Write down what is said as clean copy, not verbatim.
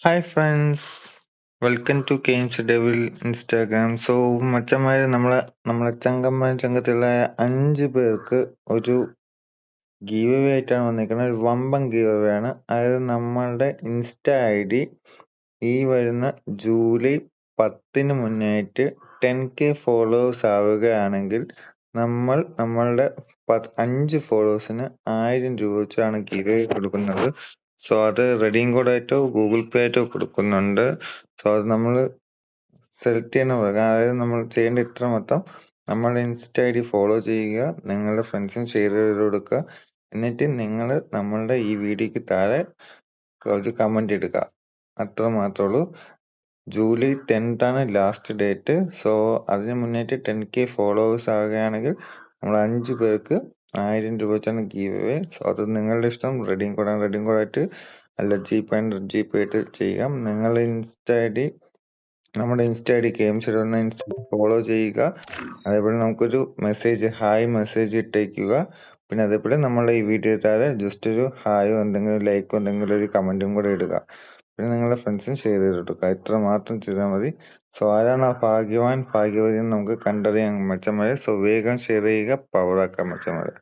Hi friends, welcome to games devil Instagram. So മച്ചന്മാരെ നമ്മളെ ചങ്കത്തിലുള്ള 5 പേർക്ക് ഒരു ഗീവ് അവേ ആയിട്ടാണ് വന്നിരിക്കുന്നത്. ഒരു വമ്പൻ ഗീവ് അവേ ആണ്. അതായത് നമ്മളുടെ ഇൻസ്റ്റ ID ഈ വരുന്ന ജൂലൈ 10 മുന്നായിട്ട് 10K ഫോളോവേഴ്സ് ആവുകയാണെങ്കിൽ നമ്മളുടെ 5 ഫോളോവേഴ്സിന് 1000 രൂപ വെച്ചാണ് ഗീവ് അവേ കൊടുക്കുന്നത്. സോ അത് റെഡീം കോഡായിട്ടോ ഗൂഗിൾ പേ ആയിട്ടോ കൊടുക്കുന്നുണ്ട്. സോ അത് നമ്മൾ സെലക്ട് ചെയ്യുന്ന പ്രകാരം, അതായത് നമ്മൾ ചെയ്യേണ്ട ഇത്ര മൊത്തം നമ്മളുടെ ഇൻസ്റ്റ ID ഫോളോ ചെയ്യുക, നിങ്ങളുടെ ഫ്രണ്ട്സിന് ഷെയർ ചെയ്ത് കൊടുക്കുക, എന്നിട്ട് നിങ്ങൾ നമ്മളുടെ ഈ വീഡിയോക്ക് താഴെ ഒരു കമന്റ് ഇടുക. അത്ര മാത്രമേ ഉള്ളൂ. ജൂലൈ 10th ആണ് ലാസ്റ്റ് ഡേറ്റ്. സോ അതിന് മുന്നായിട്ട് 10K ഫോളോവേഴ്സ് ആവുകയാണെങ്കിൽ നമ്മൾ 5 പേർക്ക് 1000 രൂപ വെച്ചാണ് ഗീവ് അവേ. സോ അത് നിങ്ങളുടെ ഇഷ്ടം. റെഡീം കോഡായിട്ട് അല്ല GPay ആയിട്ട് ചെയ്യാം. നിങ്ങളുടെ നമ്മുടെ ഇൻസ്റ്റ ID ഗെയിംസ് ഫോളോ ചെയ്യുക. അതേപോലെ നമുക്കൊരു ഹായ് മെസ്സേജ് ഇട്ടേക്കുക. പിന്നെ അതേപോലെ നമ്മളുടെ ഈ വീഡിയോ താഴെ ജസ്റ്റ് ഒരു ഹായോ എന്തെങ്കിലും ലൈക്കോ എന്തെങ്കിലും ഒരു കമന്റും കൂടെ ഇടുക. പിന്നെ നിങ്ങളുടെ ഫ്രണ്ട്സിന് ഷെയർ ചെയ്ത് കൊടുക്കുക. ഇത്ര മാത്രം ചെയ്താൽ മതി. സോ ആരാണ് ആ ഭാഗ്യവതി എന്ന് നമുക്ക് കണ്ടറിയാൻ മച്ചന്മാരെ. സോ വേഗം ഷെയർ ചെയ്യുക, പവറാക്കാം മച്ചന്മാരെ.